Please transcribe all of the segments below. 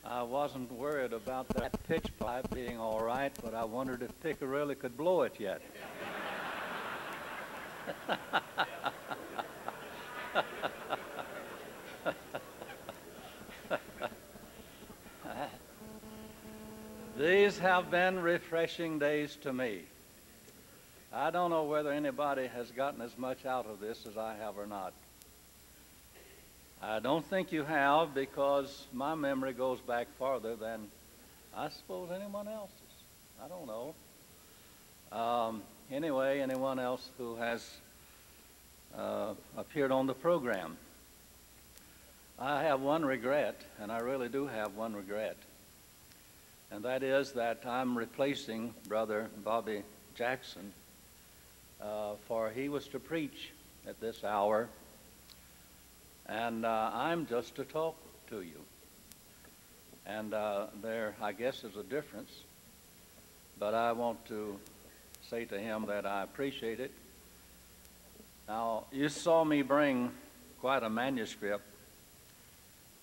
I wasn't worried about that pitch pipe being all right, but I wondered if Piccarelli could blow it yet. These have been refreshing days to me. I don't know whether anybody has gotten as much out of this as I have or not. I don't think you have, because my memory goes back farther than, I suppose, anyone else's. I don't know. Anyway, anyone else who has appeared on the program. I have one regret, and I really do have one regret, and that is that I'm replacing Brother Bobby Jackson, for he was to preach at this hour, and I'm just to talk to you. And there, I guess, is a difference, but I want to say to him that I appreciate it. Now, you saw me bring quite a manuscript,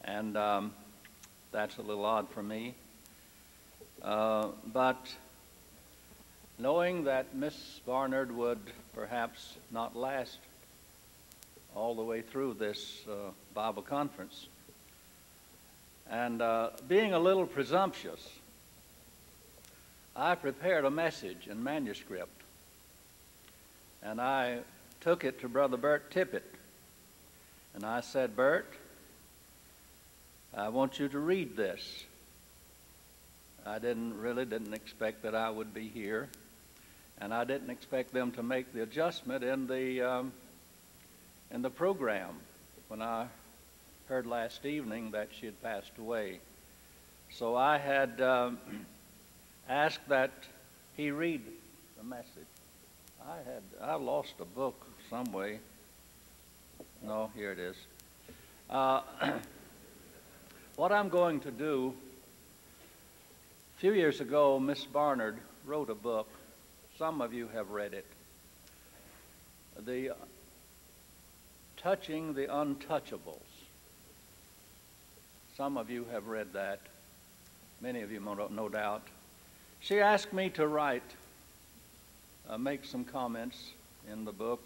and that's a little odd for me. But knowing that Miss Barnard would perhaps not last all the way through this Bible conference, and being a little presumptuous, I prepared a message in manuscript, and I took it to Brother Bert Tippett, and I said, "Bert, I want you to read this." I really didn't expect that I would be here, and I didn't expect them to make the adjustment in the program when I heard last evening that she had passed away. So I had asked that he read the message. I lost a book some way. No, here it is. What I'm going to do, a few years ago, Miss Barnard wrote a book. Some of you have read it. Touching the Untouchables. Some of you have read that. Many of you, no doubt. She asked me to make some comments in the book,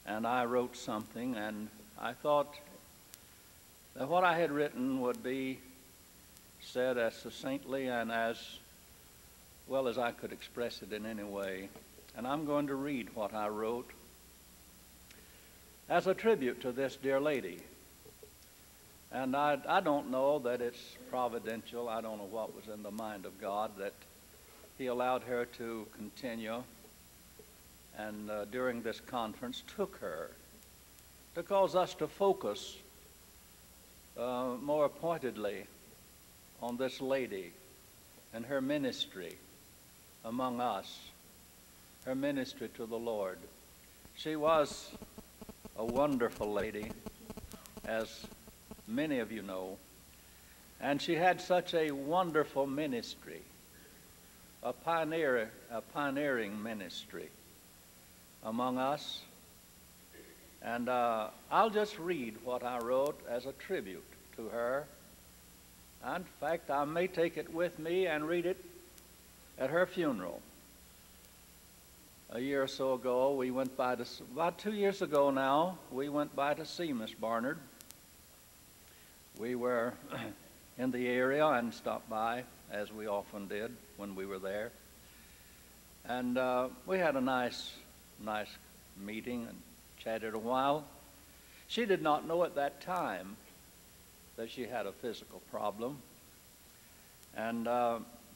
and I wrote something, and I thought that what I had written would be said as succinctly and as well as I could express it in any way. And I'm going to read what I wrote as a tribute to this dear lady. And I don't know that it's providential. I don't know what was in the mind of God that he allowed her to continue, and during this conference took her to cause us to focus more pointedly on this lady and her ministry among us, her ministry to the Lord. She was a wonderful lady, as many of you know, and she had such a wonderful ministry, a pioneering ministry among us. And I'll just read what I wrote as a tribute to her. In fact, I may take it with me and read it at her funeral. A year or so ago, we went by to, about 2 years ago now, we went by to see Miss Barnard. We were in the area and stopped by, as we often did when we were there. And we had a nice meeting and chatted a while. She did not know at that time that she had a physical problem. And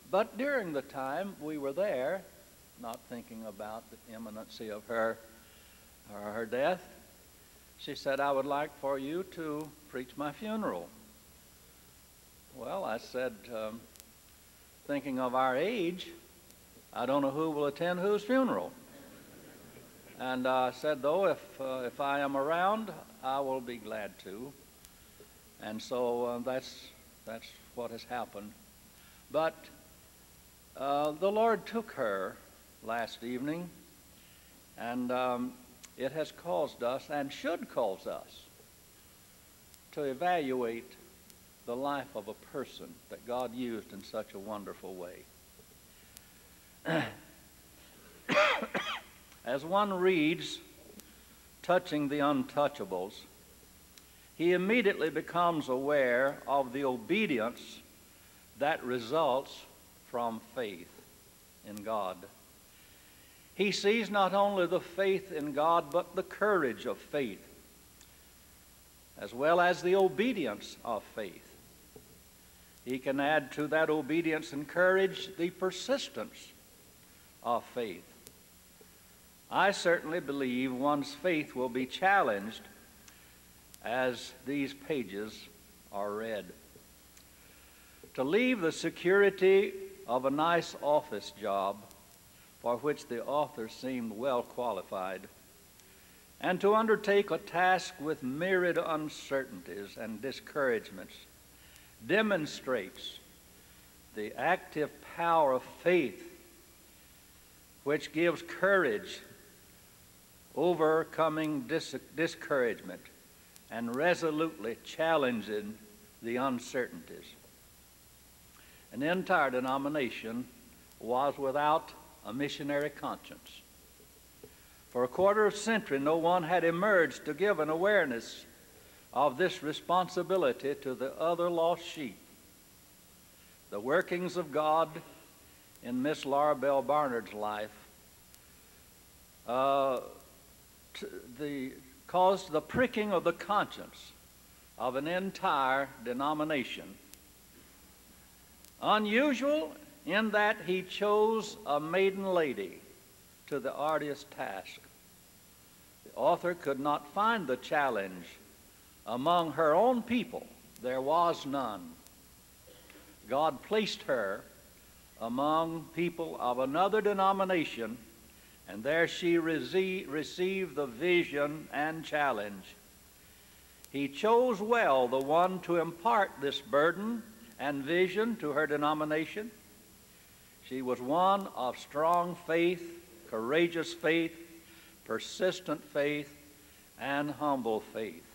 but during the time we were there, not thinking about the imminency of her death, she said, "I would like for you to preach my funeral." Well, I said, thinking of our age, I don't know who will attend whose funeral. And I said, though, if I am around, I will be glad to. And so that's what has happened. But the Lord took her last evening, and it has caused us, and should cause us, to evaluate the life of a person that God used in such a wonderful way. As one reads touching the untouchables, he immediately becomes aware of the obedience that results from faith in God. He sees not only the faith in God, but the courage of faith, as well as the obedience of faith. He can add to that obedience and courage the persistence of faith. I certainly believe one's faith will be challenged as these pages are read. To leave the security of a nice office job, for which the author seemed well qualified, and to undertake a task with myriad uncertainties and discouragements, demonstrates the active power of faith, which gives courage, overcoming discouragement, and resolutely challenging the uncertainties. An entire denomination was without a missionary conscience. For a quarter of a century, no one had emerged to give an awareness of this responsibility to the other lost sheep. The workings of God in Miss Laura Bell Barnard's life caused the pricking of the conscience of an entire denomination. Unusual in that he chose a maiden lady to the arduous task. The author could not find the challenge among her own people. There was none. God placed her among people of another denomination, and there she received the vision and challenge. He chose well the one to impart this burden and vision to her denomination. She was one of strong faith, courageous faith, persistent faith, and humble faith.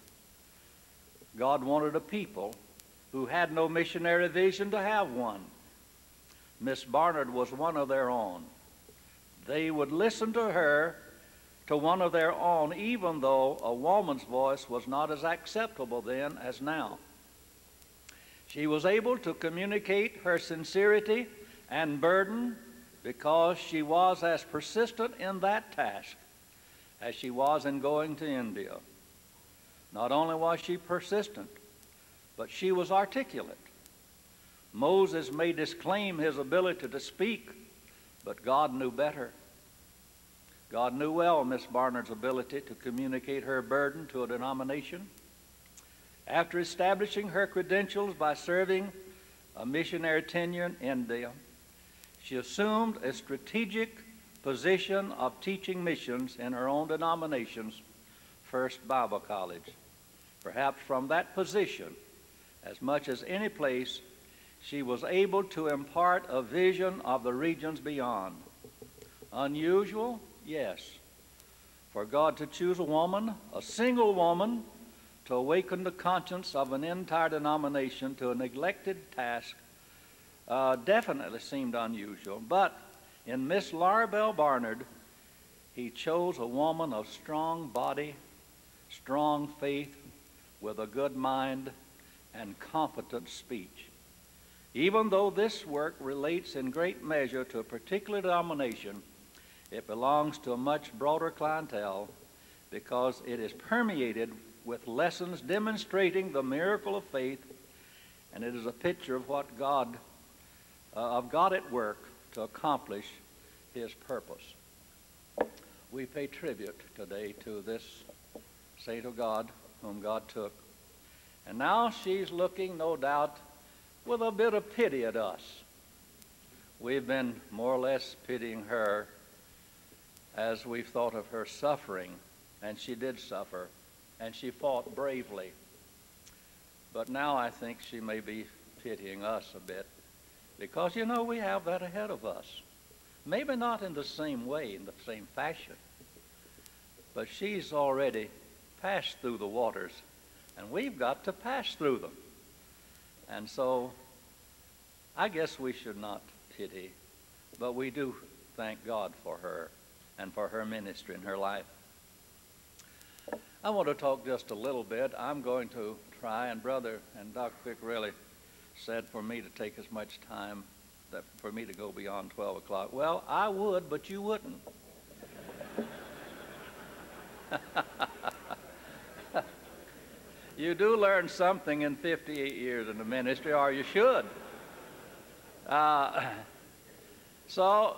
God wanted a people who had no missionary vision to have one. Miss Barnard was one of their own. They would listen to her, to one of their own, even though a woman's voice was not as acceptable then as now. She was able to communicate her sincerity and burden because she was as persistent in that task as she was in going to India. Not only was she persistent, but she was articulate. Moses may disclaim his ability to speak, but God knew better. God knew well Miss Barnard's ability to communicate her burden to a denomination. After establishing her credentials by serving a missionary tenure in India, she assumed a strategic position of teaching missions in her own denomination's First Bible College. Perhaps from that position, as much as any place, she was able to impart a vision of the regions beyond. Unusual? Yes. For God to choose a woman, a single woman, to awaken the conscience of an entire denomination to a neglected task definitely seemed unusual. But in Miss Laura Bell Barnard, he chose a woman of strong body, strong faith, with a good mind and competent speech. Even though this work relates in great measure to a particular denomination, it belongs to a much broader clientele because it is permeated with lessons demonstrating the miracle of faith, and it is a picture of what God at work to accomplish his purpose. We pay tribute today to this saint of God whom God took. And now she's looking, no doubt, with a bit of pity at us. We've been more or less pitying her as we've thought of her suffering, and she did suffer, and she fought bravely. But now I think she may be pitying us a bit, because, you know, we have that ahead of us. Maybe not in the same way, in the same fashion, but she's already passed through the waters, and we've got to pass through them. And so I guess we should not pity, but we do thank God for her and for her ministry in her life. I want to talk just a little bit. I'm going to try, and Brother and Dr. Vic really said for me to take as much time that for me to go beyond 12 o'clock. Well, I would, but you wouldn't. You do learn something in 58 years in the ministry, or you should. So,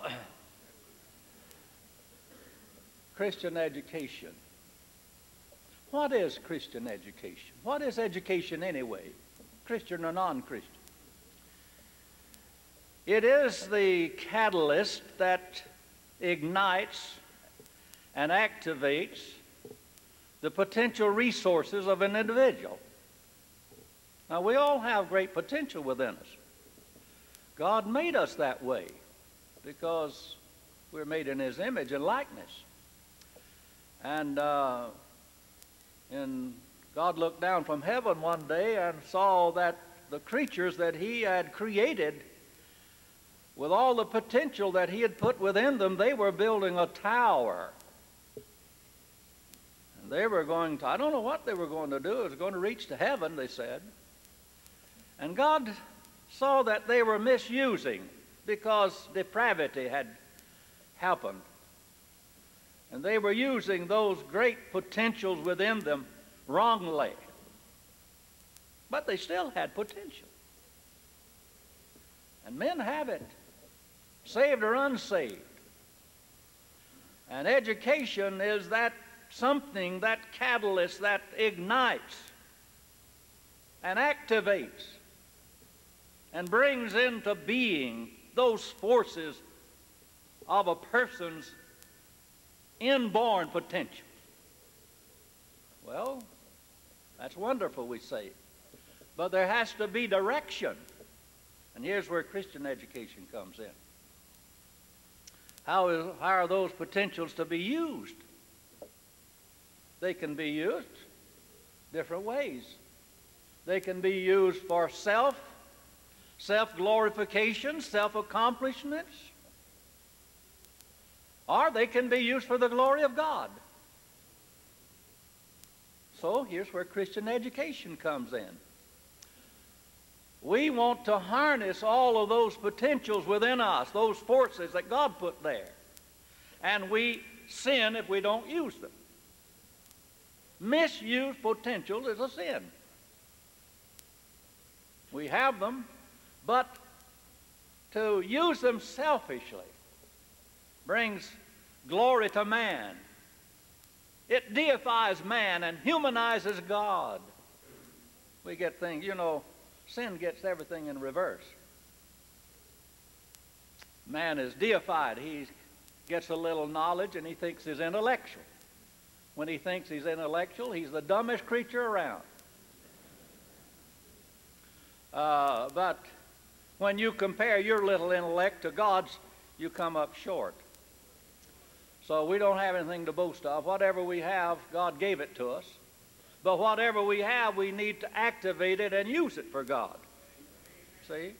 Christian education. What is Christian education? What is education anyway, Christian or non-Christian? It is the catalyst that ignites and activates the potential resources of an individual. Now, we all have great potential within us. God made us that way because we're made in His image and likeness. And God looked down from heaven one day and saw that the creatures that He had created, with all the potential that He had put within them, they were building a tower. And they were going to, I don't know what they were going to do. It was going to reach to heaven, they said. And God saw that they were misusing because depravity had happened. And they were using those great potentials within them wrongly. But they still had potential. And men have it, saved or unsaved. And education is that something, that catalyst that ignites and activates and brings into being those forces of a person's inborn potential. Well, that's wonderful, we say. But there has to be direction. And here's where Christian education comes in. How are those potentials to be used? They can be used different ways. They can be used for self-glorification, self-accomplishments, or they can be used for the glory of God. So here's where Christian education comes in. We want to harness all of those potentials within us, those forces that God put there. And we sin if we don't use them. Misused potential is a sin. We have them, but to use them selfishly brings glory to man. It deifies man and humanizes God. We get things, you know, sin gets everything in reverse. Man is deified. He gets a little knowledge and he thinks he's intellectual. When he thinks he's intellectual, he's the dumbest creature around. But when you compare your little intellect to God's, you come up short. So we don't have anything to boast of. Whatever we have, God gave it to us. But whatever we have, we need to activate it and use it for God. See?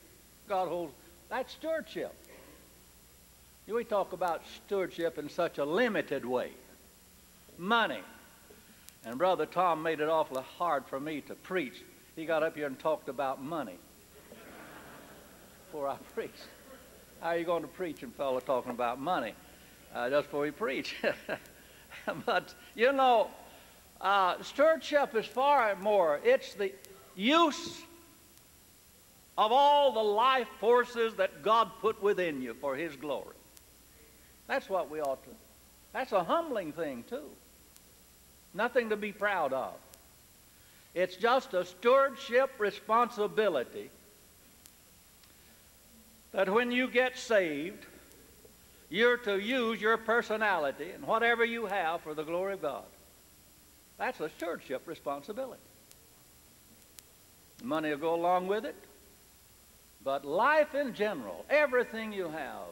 God holds, that's stewardship. We talk about stewardship in such a limited way. Money. And Brother Tom made it awfully hard for me to preach. He got up here and talked about money before I preached. How are you going to preach and fellow talking about money just before we preach? But, you know, stewardship is far more. It's the use of all the life forces that God put within you for His glory. That's what we ought to. That's a humbling thing, too. Nothing to be proud of. It's just a stewardship responsibility that when you get saved, you're to use your personality and whatever you have for the glory of God. That's a stewardship responsibility. Money will go along with it, but life in general, everything you have,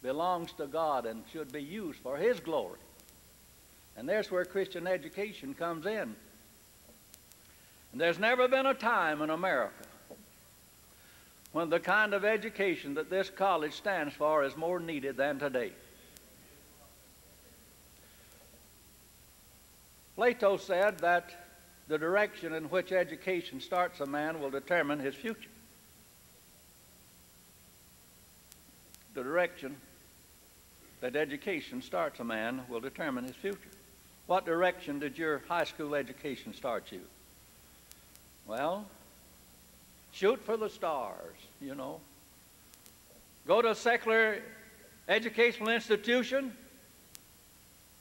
belongs to God and should be used for His glory. And there's where Christian education comes in. And there's never been a time in America when the kind of education that this college stands for is more needed than today. Plato said that the direction in which education starts a man will determine his future. The direction that education starts a man will determine his future. What direction did your high school education start you? Well, shoot for the stars, you know. Go to a secular educational institution,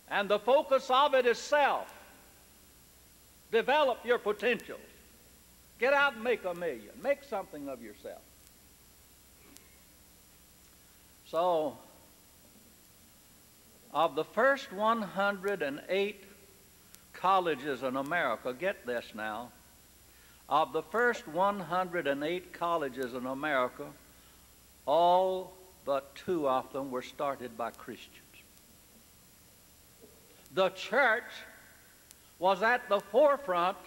and the focus of it is self. Develop your potentials. Get out and make a million. Make something of yourself. So, of the first 108 colleges in America, get this now, of the first 108 colleges in America, all but 2 of them were started by Christians. The church was at the forefront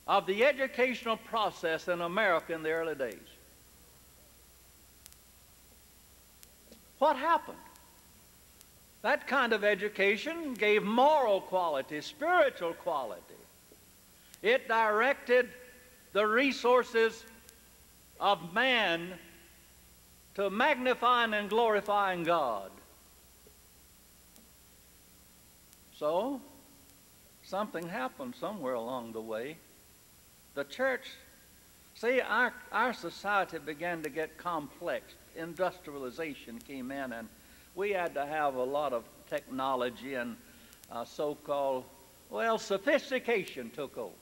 of the educational process in America in the early days. What happened? That kind of education gave moral quality, spiritual quality. It directed the resources of man to magnifying and glorifying God. So, something happened somewhere along the way. The church, see, our society began to get complex. Industrialization came in, and we had to have a lot of technology, and so-called, well, sophistication took over.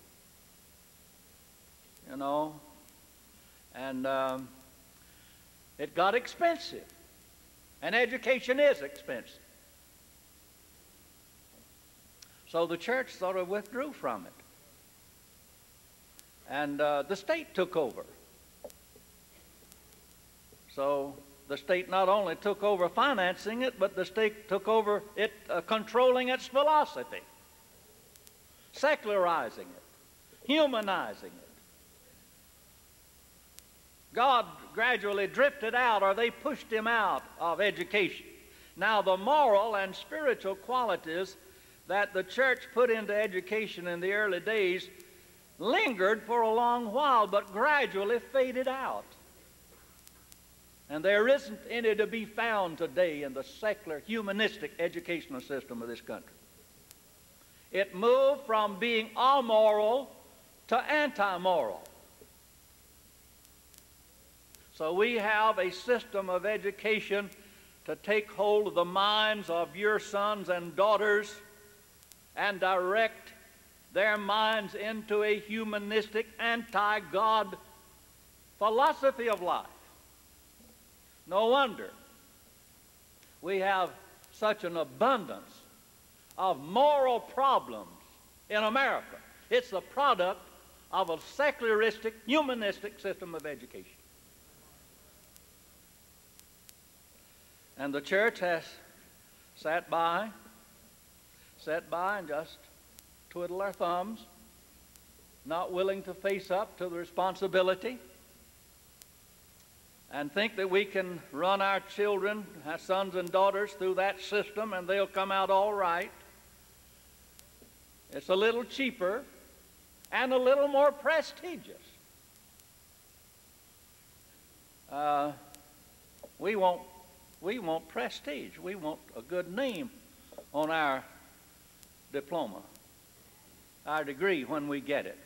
You know, and it got expensive, and education is expensive. So the church sort of withdrew from it, and the state took over. So the state not only took over financing it, but the state took over it controlling its philosophy, secularizing it, humanizing it. God gradually drifted out, or they pushed him out of education. Now, the moral and spiritual qualities that the church put into education in the early days lingered for a long while, but gradually faded out. And there isn't any to be found today in the secular, humanistic educational system of this country. It moved from being amoral to anti-moral. So we have a system of education to take hold of the minds of your sons and daughters and direct their minds into a humanistic, anti-God philosophy of life. No wonder we have such an abundance of moral problems in America. It's the product of a secularistic, humanistic system of education. And the church has sat by and just twiddle our thumbs, not willing to face up to the responsibility, and think that we can run our children, our sons and daughters, through that system and they'll come out all right. It's a little cheaper and a little more prestigious. We want prestige. We want a good name on our diploma, our degree when we get it.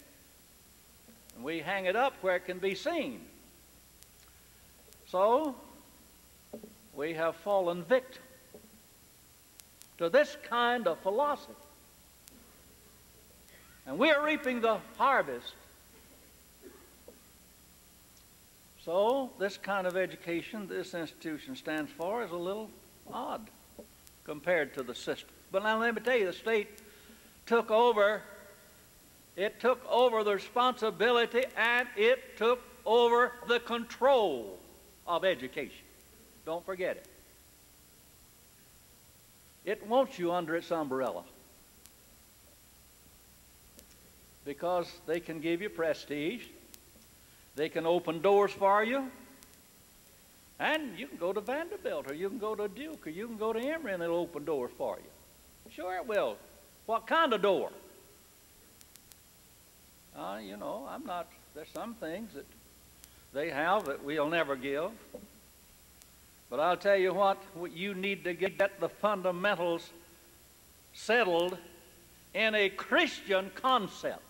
And we hang it up where it can be seen. So, we have fallen victim to this kind of philosophy. And we are reaping the harvest. So, this kind of education this institution stands for is a little odd compared to the system. But now let me tell you, the state took over. It took over the responsibility, and it took over the control of education. Don't forget it. It wants you under its umbrella because they can give you prestige, They can open doors for you. And you can go to Vanderbilt, or you can go to Duke, or you can go to Emory, and they'll open doors for you. Sure it will. What kind of door? You know, there's some things that they have that we'll never give. But I'll tell you what, you need to get the fundamentals settled in a Christian concept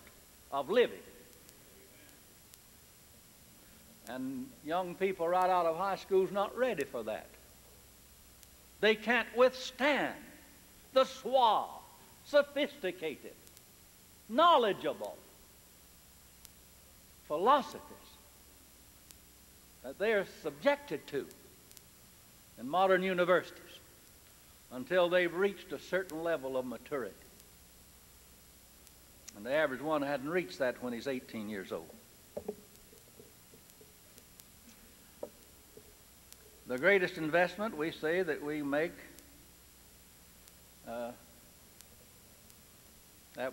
of living. And young people right out of high school is not ready for that. They can't withstand the suave, sophisticated, knowledgeable philosophies that they are subjected to in modern universities until they've reached a certain level of maturity. And the average one hadn't reached that when he's 18 years old. The greatest investment we say that we make, that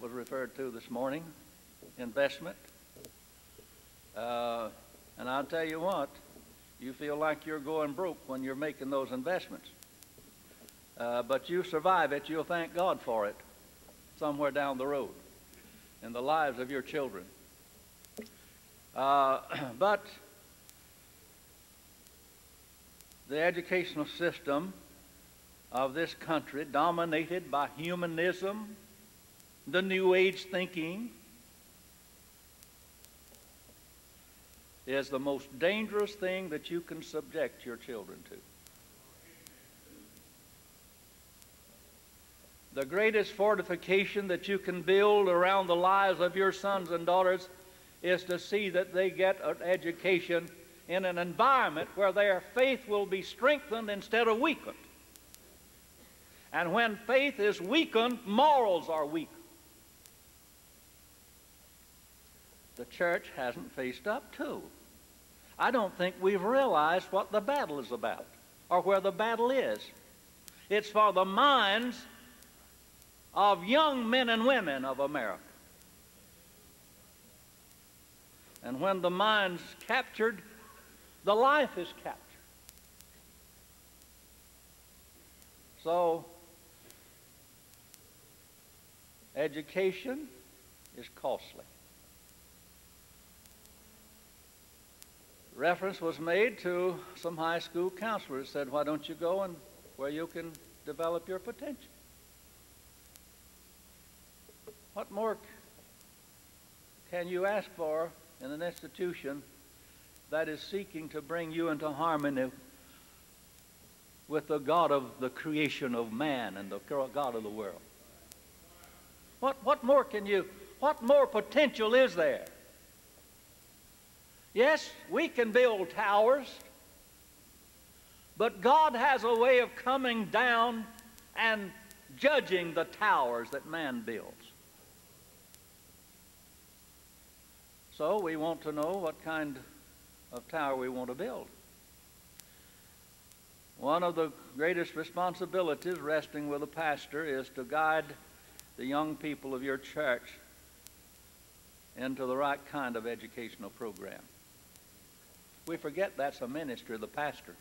was referred to this morning, investment. And I'll tell you what, you feel like you're going broke when you're making those investments. But you survive it, you'll thank God for it somewhere down the road in the lives of your children. But the educational system of this country, dominated by humanism, the New Age thinking, is the most dangerous thing that you can subject your children to. The greatest fortification that you can build around the lives of your sons and daughters is to see that they get an education in an environment where their faith will be strengthened instead of weakened. And when faith is weakened, morals are weakened. The church hasn't faced up to. I don't think we've realized what the battle is about or where the battle is. It's for the minds of young men and women of America. And when the mind's captured, the life is captured. So, education is costly. Reference was made to some high school counselors said, why don't you go and where you can develop your potential? What more can you ask for in an institution that is seeking to bring you into harmony with the God of the creation of man and the God of the world? What more potential is there? Yes, we can build towers, but God has a way of coming down and judging the towers that man builds. So we want to know what kind of tower we want to build. One of the greatest responsibilities resting with a pastor is to guide the young people of your church into the right kind of educational program. We forget that's a ministry of the pastor.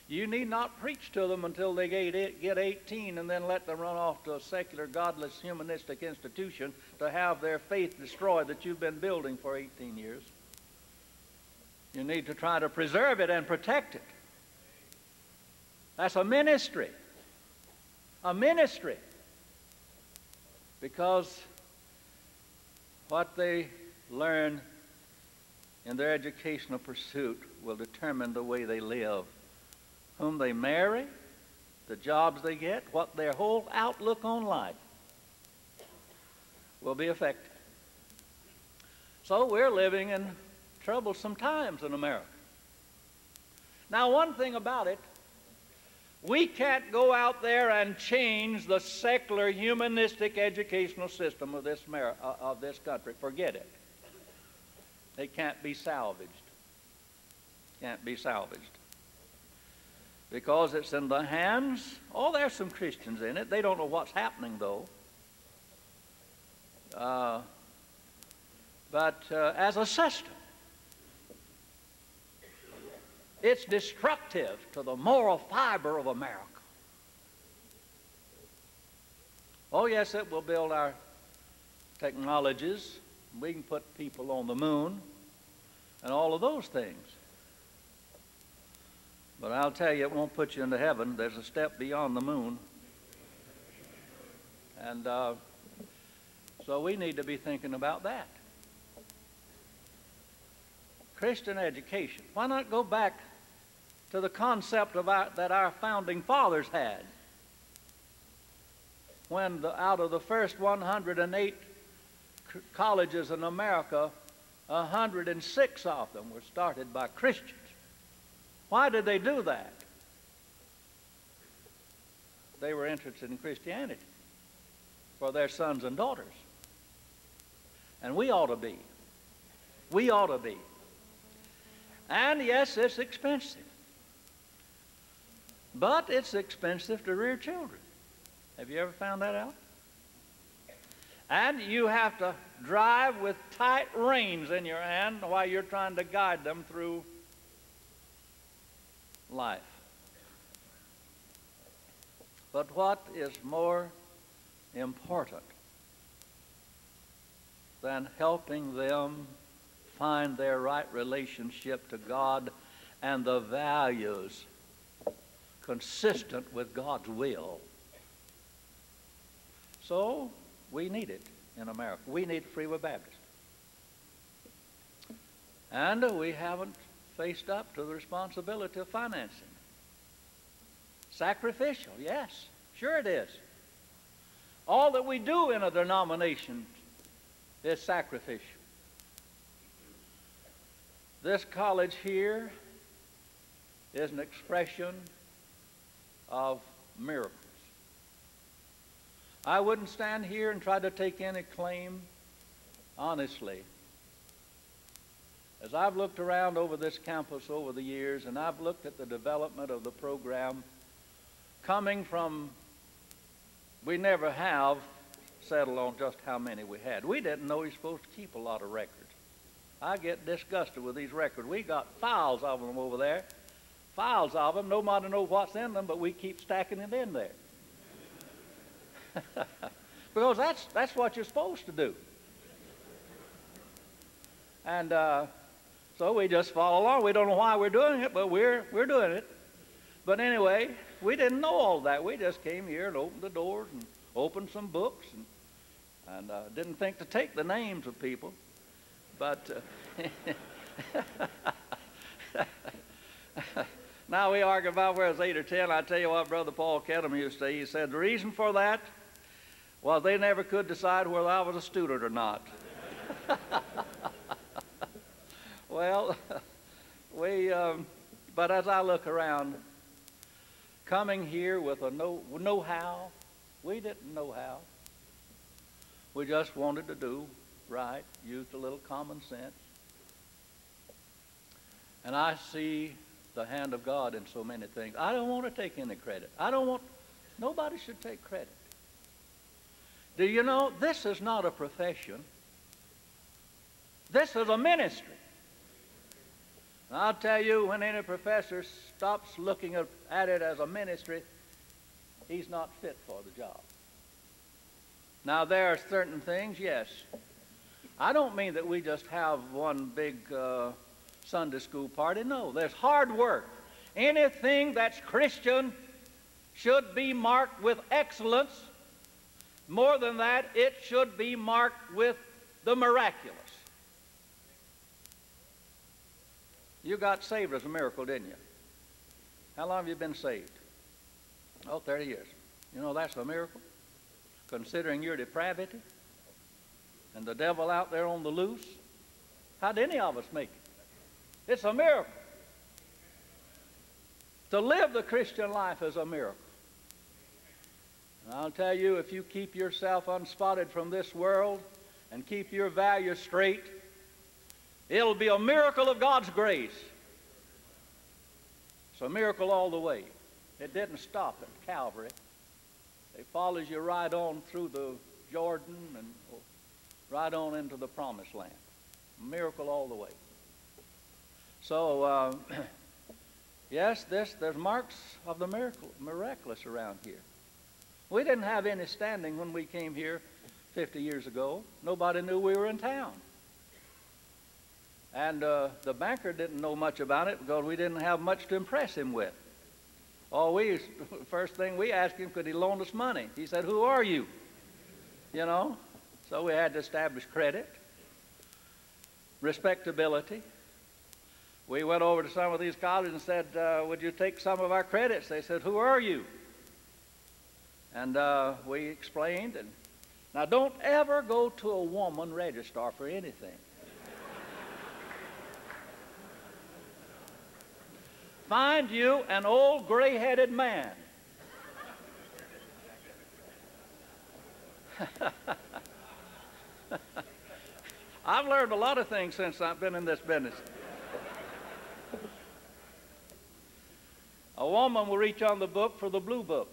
You need not preach to them until they get 18 and then let them run off to a secular, godless, humanistic institution to have their faith destroyed that you've been building for 18 years. You need to try to preserve it and protect it. That's a ministry. A ministry. Because what they learn in their educational pursuit will determine the way they live, whom they marry, the jobs they get, what their whole outlook on life will be affected. So we're living in troublesome times in America. Now, one thing about it, we can't go out there and change the secular, humanistic educational system of this country. Forget it. It can't be salvaged. Can't be salvaged. Because it's in the hands, there's some Christians in it. They don't know what's happening, though. But as a system, It's destructive to the moral fiber of America. Oh, yes, it will build our technologies. We can put people on the moon and all of those things. But I'll tell you, it won't put you into heaven. There's a step beyond the moon. And so we need to be thinking about that. Christian education. Why not go back to the concept of that our founding fathers had? When out of the first 108 colleges in America, 106 of them were started by Christians. Why did they do that? They were interested in Christianity for their sons and daughters. And we ought to be. We ought to be. And yes, it's expensive. But it's expensive to rear children. Have you ever found that out? And you have to drive with tight reins in your hand while you're trying to guide them through life. But what is more important than helping them find their right relationship to God and the values consistent with God's will? So we need it in America. We need FWBBC. And we haven't faced up to the responsibility of financing. Sacrificial, yes, sure it is. All that we do in a denomination is sacrificial. This college here is an expression of miracles. I wouldn't stand here and try to take any claim honestly. As I've looked around over this campus over the years, and I've looked at the development of the program, coming from, we never have settled on just how many we had. We didn't know we were supposed to keep a lot of records. I get disgusted with these records. We got files of them over there. Files of them. Nobody knows what's in them, but we keep stacking it in there. Because that's what you're supposed to do. And so we just follow along. We don't know why we're doing it, but we're doing it. But anyway, we didn't know all that. We just came here and opened the doors and opened some books and didn't think to take the names of people. But now we argue about whether it's 8 or 10. I tell you what Brother Paul Kedem used to say. He said the reason for that was they never could decide whether I was a student or not. Well, but as I look around, coming here with a know-how, we didn't know how. We just wanted to do right, used a little common sense. And I see the hand of God in so many things. I don't want to take any credit. Nobody should take credit. Do you know, this is not a profession. This is a ministry. And I'll tell you, when any professor stops looking at it as a ministry, he's not fit for the job. Now, there are certain things, yes. I don't mean that we just have one big Sunday school party. No, there's hard work. Anything that's Christian should be marked with excellence. More than that, it should be marked with the miraculous. You got saved as a miracle, didn't you? How long have you been saved? Oh, 30 years. You know, that's a miracle, considering your depravity and the devil out there on the loose. How'd any of us make it? It's a miracle. To live the Christian life is a miracle. And I'll tell you, if you keep yourself unspotted from this world and keep your values straight, it'll be a miracle of God's grace. It's a miracle all the way. It didn't stop at Calvary. It follows you right on through the Jordan and right on into the Promised Land. A miracle all the way. So Yes, there's marks of the miraculous around here. We didn't have any standing when we came here 50 years ago. Nobody knew we were in town. And the banker didn't know much about it because we didn't have much to impress him with. First thing we asked him, could he loan us money? He said, "Who are you?" You know? So we had to establish credit, respectability. We went over to some of these colleges and said, "Would you take some of our credits?" They said, "Who are you?" And we explained. And now, don't ever go to a woman registrar for anything. Find you an old gray-headed man. I've learned a lot of things since I've been in this business. A woman will reach on the book for the blue book.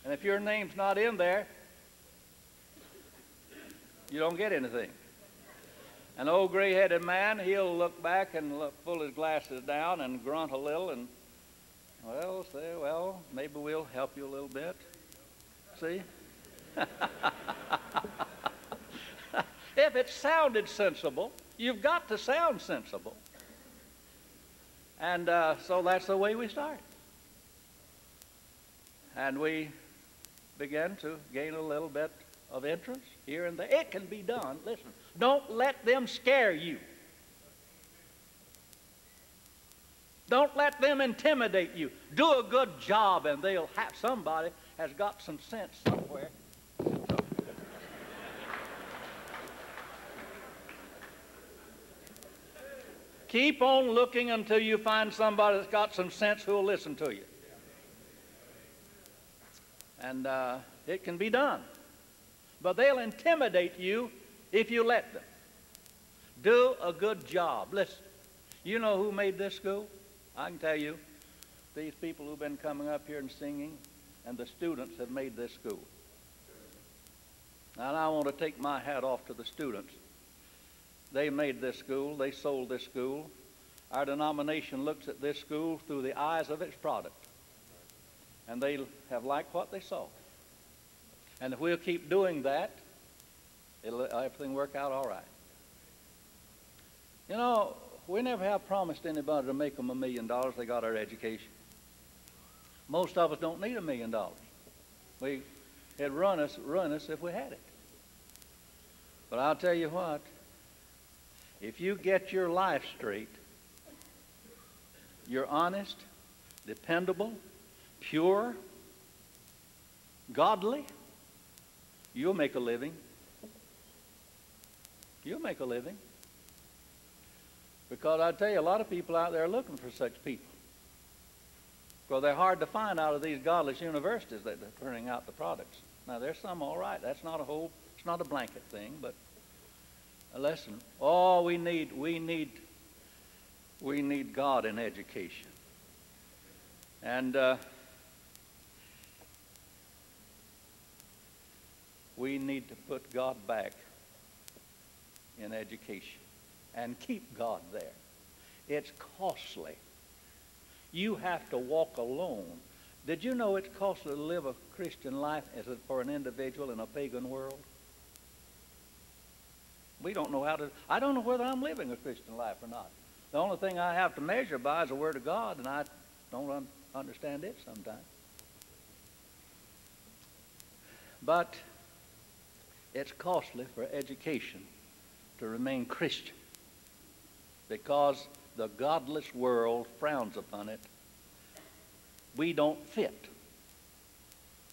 And if your name's not in there, you don't get anything. An old gray-headed man, he'll look back and pull his glasses down and grunt a little and, well, say, "Well, maybe we'll help you a little bit." See? If it sounded sensible, you've got to sound sensible. And so that's the way we start. And we began to gain a little bit of interest here and there. It can be done. Listen, don't let them scare you. Don't let them intimidate you. Do a good job and they'll have, somebody has got some sense somewhere. Keep on looking until you find somebody that's got some sense who will listen to you. And it can be done. But they'll intimidate you if you let them. Do a good job. Listen, you know who made this school? I can tell you, these people who've been coming up here and singing, and the students have made this school. And I want to take my hat off to the students. They made this school. They sold this school. Our denomination looks at this school through the eyes of its product. And they have liked what they saw. And if we'll keep doing that, everything will work out all right. You know, we never have promised anybody to make them $1 million. They got our education. Most of us don't need $1 million. It'd run us if we had it. But I'll tell you what, if you get your life straight, you're honest, dependable, pure, godly, you'll make a living. You'll make a living. Because I tell you, a lot of people out there are looking for such people. Well, they're hard to find out of these godless universities that are turning out the products. Now, there's some all right. That's not it's not a blanket thing, but listen, we need God in education. And we need to put God back in education and keep God there. It's costly. You have to walk alone. Did you know it's costly to live a Christian life for an individual in a pagan world? We don't know how to. I don't know whether I'm living a Christian life or not. The only thing I have to measure by is the Word of God, and I don't understand it sometimes. But it's costly for education to remain Christian because the godless world frowns upon it. We don't fit.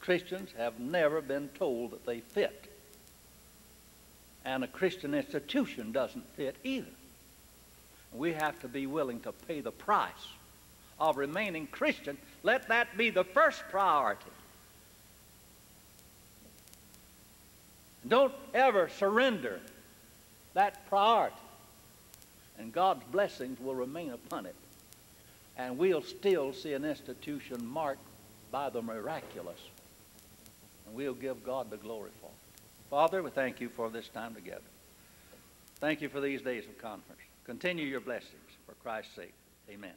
Christians have never been told that they fit. And a Christian institution doesn't fit either. We have to be willing to pay the price of remaining Christian. Let that be the first priority. Don't ever surrender that priority. And God's blessings will remain upon it. And we'll still see an institution marked by the miraculous. And we'll give God the glory for it. Father, we thank you for this time together. Thank you for these days of conference. Continue your blessings for Christ's sake. Amen.